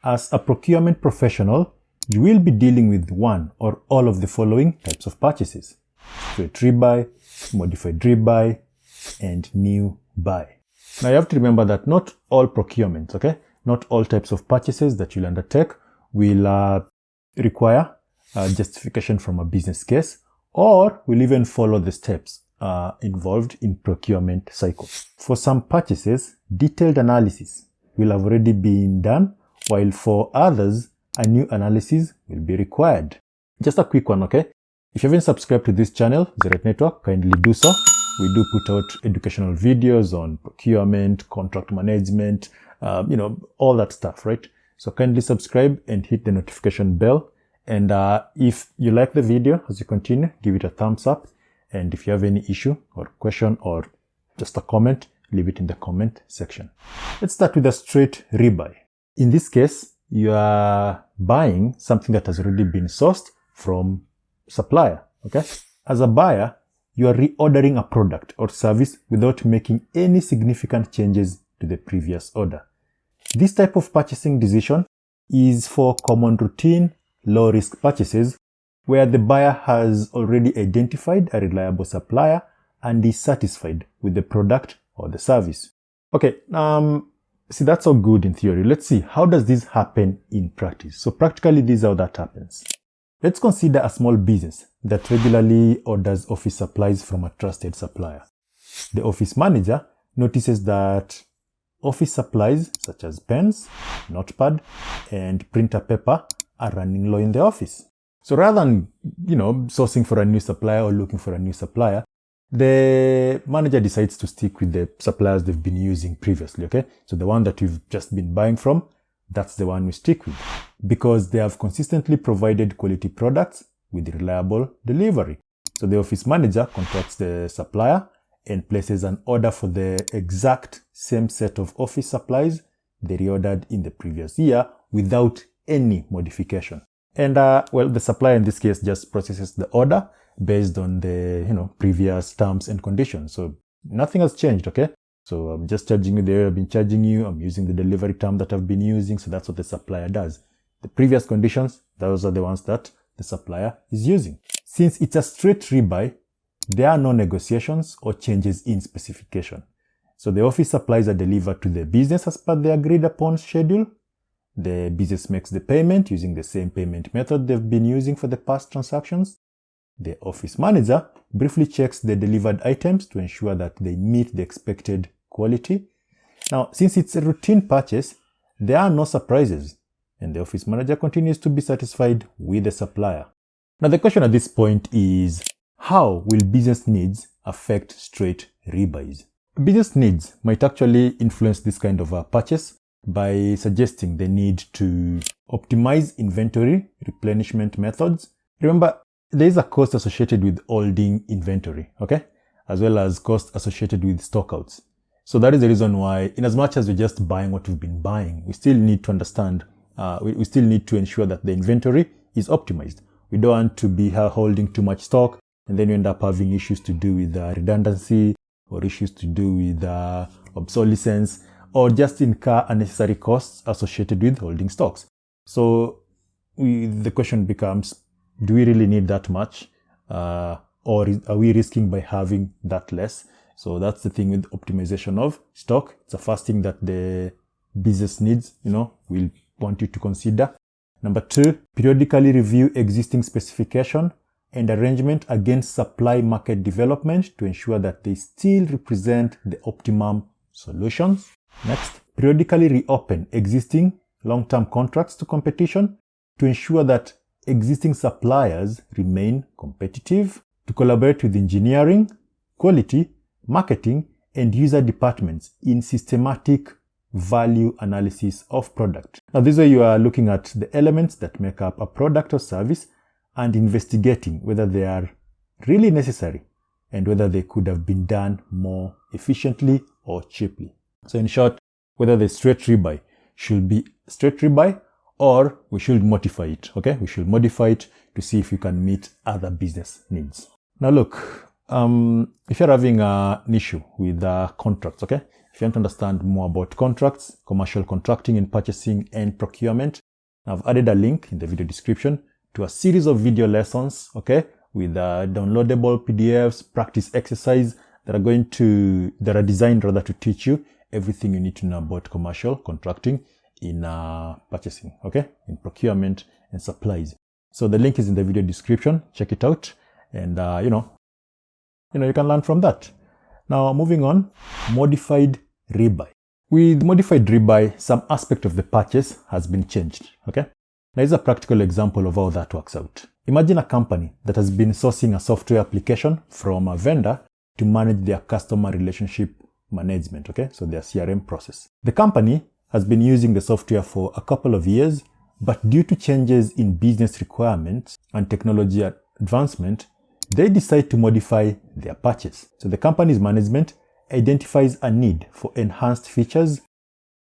As a procurement professional, you will be dealing with one or all of the following types of purchases: straight rebuy, modified rebuy, and new buy. Now you have to remember that not all procurements, okay, not all types of purchases that you'll undertake will require justification from a business case, or will even follow the steps involved in procurement cycle. For some purchases, detailed analysis will have already been done, while for others, a new analysis will be required. Just a quick one, okay? If you haven't subscribed to this channel, The Right Network, kindly do so. We do put out educational videos on procurement, contract management, all that stuff, right? So kindly subscribe and hit the notification bell. And if you like the video as you continue, give it a thumbs up. And if you have any issue or question or just a comment, leave it in the comment section. Let's start with a straight rebuy. In this case, you are buying something that has already been sourced from supplier, okay? As a buyer, you are reordering a product or service without making any significant changes to the previous order. This type of purchasing decision is for common routine, low-risk purchases where the buyer has already identified a reliable supplier and is satisfied with the product or the service. Okay, see, that's all good in theory. Let's see, how does this happen in practice? So practically, this is how that happens. Let's consider a small business that regularly orders office supplies from a trusted supplier. The office manager notices that office supplies such as pens, notepad, and printer paper are running low in the office. So rather than, sourcing for a new supplier or looking for a new supplier, the manager decides to stick with the suppliers they've been using previously, okay? So the one that you've just been buying from, that's the one we stick with, because they have consistently provided quality products with reliable delivery. So the office manager contacts the supplier and places an order for the exact same set of office supplies they reordered in the previous year without any modification. And the supplier in this case just processes the order based on the previous terms and conditions. So nothing has changed, okay? So I'm just charging you the way I've been charging you. I'm using the delivery term that I've been using. So that's what the supplier does. The previous conditions, those are the ones that the supplier is using. Since it's a straight rebuy, there are no negotiations or changes in specification. So the office supplies are delivered to the business as per the agreed upon schedule. The business makes the payment using the same payment method they've been using for the past transactions. The office manager briefly checks the delivered items to ensure that they meet the expected quality. Now, since it's a routine purchase, there are no surprises, and the office manager continues to be satisfied with the supplier. Now, the question at this point is, how will business needs affect straight rebuys? Business needs might actually influence this kind of a purchase by suggesting the need to optimize inventory replenishment methods. Remember, there is a cost associated with holding inventory, okay? As well as cost associated with stockouts. So that is the reason why, in as much as we're just buying what we've been buying, we still need to understand, we still need to ensure that the inventory is optimized. We don't want to be holding too much stock, and then you end up having issues to do with redundancy, or issues to do with obsolescence, or just incur unnecessary costs associated with holding stocks. So the question becomes, do we really need that much? Or are we risking by having that less? So that's the thing with optimization of stock. It's the first thing that the business needs, will want you to consider. Number 2, periodically review existing specification and arrangement against supply market development to ensure that they still represent the optimum solutions. Next, periodically reopen existing long-term contracts to competition to ensure that existing suppliers remain competitive. To collaborate with engineering, quality, marketing, and user departments in systematic value analysis of product. Now, this way you are looking at the elements that make up a product or service and investigating whether they are really necessary and whether they could have been done more efficiently or cheaply. So in short, whether the straight rebuy should be straight rebuy or we should modify it, okay? We should modify it to see if we can meet other business needs. Now look, if you're having an issue with contracts, okay? If you want to understand more about contracts, commercial contracting in purchasing and procurement, I've added a link in the video description to a series of video lessons, okay, with downloadable PDFs, practice exercise that are designed to teach you everything you need to know about commercial contracting in purchasing, okay, in procurement and supplies. So the link is in the video description. Check it out, and you can learn from that. Now moving on, modified rebuy. With modified rebuy, some aspect of the purchase has been changed, okay? Now here's a practical example of how that works out. Imagine a company that has been sourcing a software application from a vendor to manage their customer relationship management, okay? So their CRM process. The company has been using the software for a couple of years, but due to changes in business requirements and technology advancement, they decide to modify their purchase. So the company's management identifies a need for enhanced features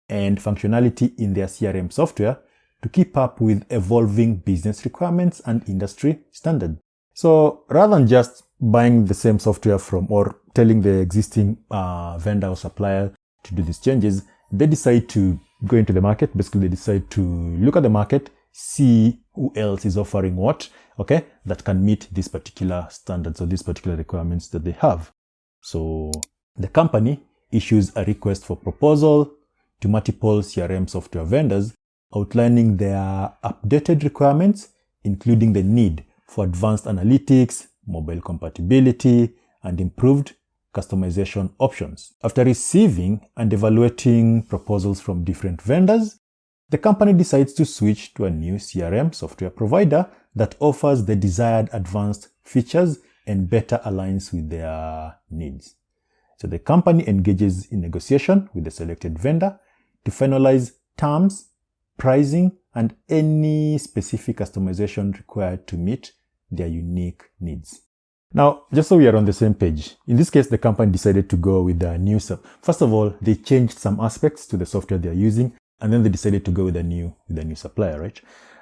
and functionality in their CRM software to keep up with evolving business requirements and industry standards. So rather than just buying the same software or telling the existing vendor or supplier to do these changes, they decide to go into the market. Basically, they decide to look at the market, see who else is offering what, okay, that can meet these particular standards or these particular requirements that they have. So the company issues a request for proposal to multiple CRM software vendors, outlining their updated requirements, including the need for advanced analytics, mobile compatibility, and improved customization options. After receiving and evaluating proposals from different vendors, the company decides to switch to a new CRM software provider that offers the desired advanced features and better aligns with their needs. So the company engages in negotiation with the selected vendor to finalize terms, pricing, and any specific customization required to meet their unique needs. Now, just so we are on the same page, in this case, the company decided to go with a new First of all, they changed some aspects to the software they're using, and then they decided to go with a new supplier, right?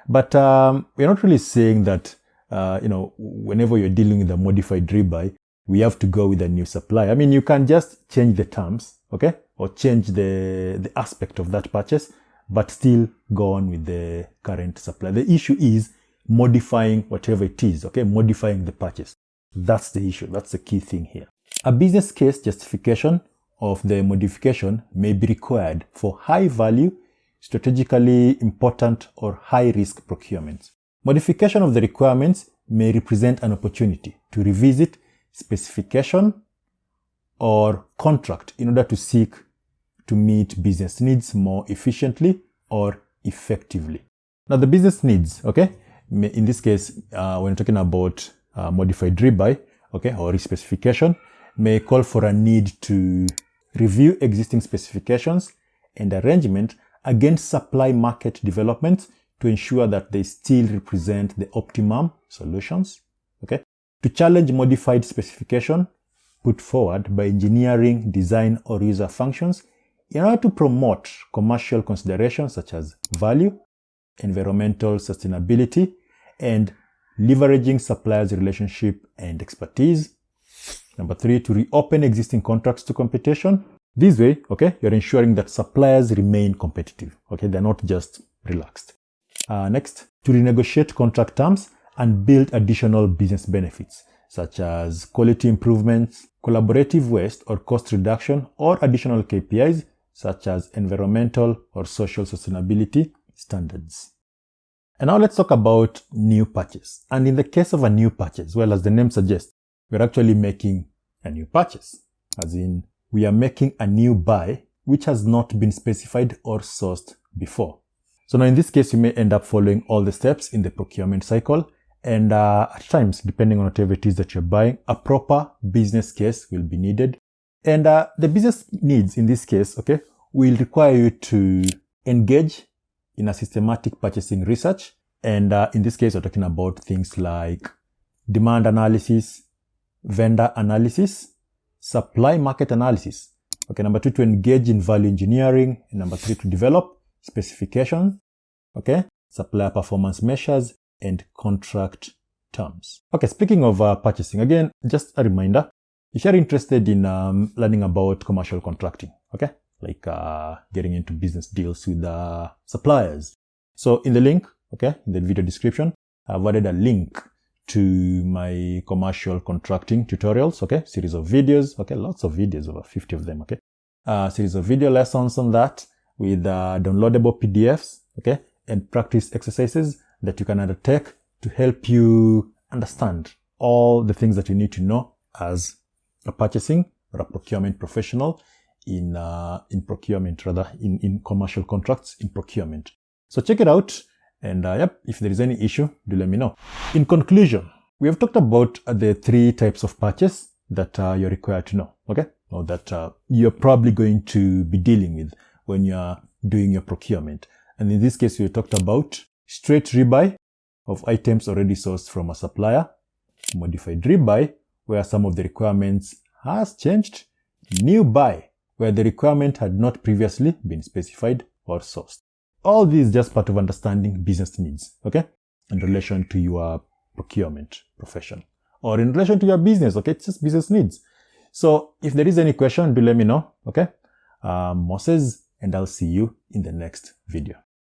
But we're not really saying that, whenever you're dealing with a modified rebuy, we have to go with a new supplier. I mean, you can just change the terms, okay? Or change the aspect of that purchase, but still go on with the current supplier. The issue is modifying whatever it is, okay? Modifying the purchase. That's the issue. That's the key thing here. A business case justification of the modification may be required for high value, strategically important or high risk procurements. Modification of the requirements may represent an opportunity to revisit specification or contract in order to seek to meet business needs more efficiently or effectively. Now the business needs, okay, in this case, when we're talking about modified rebuy, okay, or respecification, may call for a need to review existing specifications and arrangement against supply market developments to ensure that they still represent the optimum solutions, okay? To challenge modified specification put forward by engineering, design, or user functions in order to promote commercial considerations such as value, environmental sustainability, and leveraging suppliers' relationship and expertise. Number 3, to reopen existing contracts to competition. This way, okay, you're ensuring that suppliers remain competitive, okay? They're not just relaxed. Next, to renegotiate contract terms and build additional business benefits, such as quality improvements, collaborative waste or cost reduction, or additional KPIs, such as environmental or social sustainability standards. And now let's talk about new purchase. And in the case of a new purchase, well, as the name suggests, we're actually making a new purchase. As in, we are making a new buy, which has not been specified or sourced before. So now in this case, you may end up following all the steps in the procurement cycle. And at times, depending on whatever it is that you're buying, a proper business case will be needed. And the business needs in this case, okay, will require you to engage in a systematic purchasing research. And in this case, we're talking about things like demand analysis, vendor analysis, supply market analysis. Okay, number 2, to engage in value engineering. And number 3, to develop specification, okay, supplier performance measures, and contract terms. Okay, speaking of purchasing, again, just a reminder, if you're interested in learning about commercial contracting, okay? Like getting into business deals with suppliers. So in the link, okay, in the video description, I've added a link to my commercial contracting tutorials, okay? Series of videos, okay? Lots of videos, over 50 of them, okay? Series of video lessons on that with downloadable PDFs, okay? And practice exercises that you can undertake to help you understand all the things that you need to know as a purchasing or a procurement professional in procurement, rather in commercial contracts in procurement. So check it out. And yep, if there is any issue, do let me know. In conclusion, we have talked about the 3 types of purchase that you're required to know, okay? Or that you're probably going to be dealing with when you're doing your procurement. And in this case, we talked about straight rebuy of items already sourced from a supplier, modified rebuy, where some of the requirements has changed, new buy, where the requirement had not previously been specified or sourced. All these just part of understanding business needs, okay? In relation to your procurement profession or in relation to your business, okay? It's just business needs. So if there is any question, do let me know, okay? Moses, and I'll see you in the next video.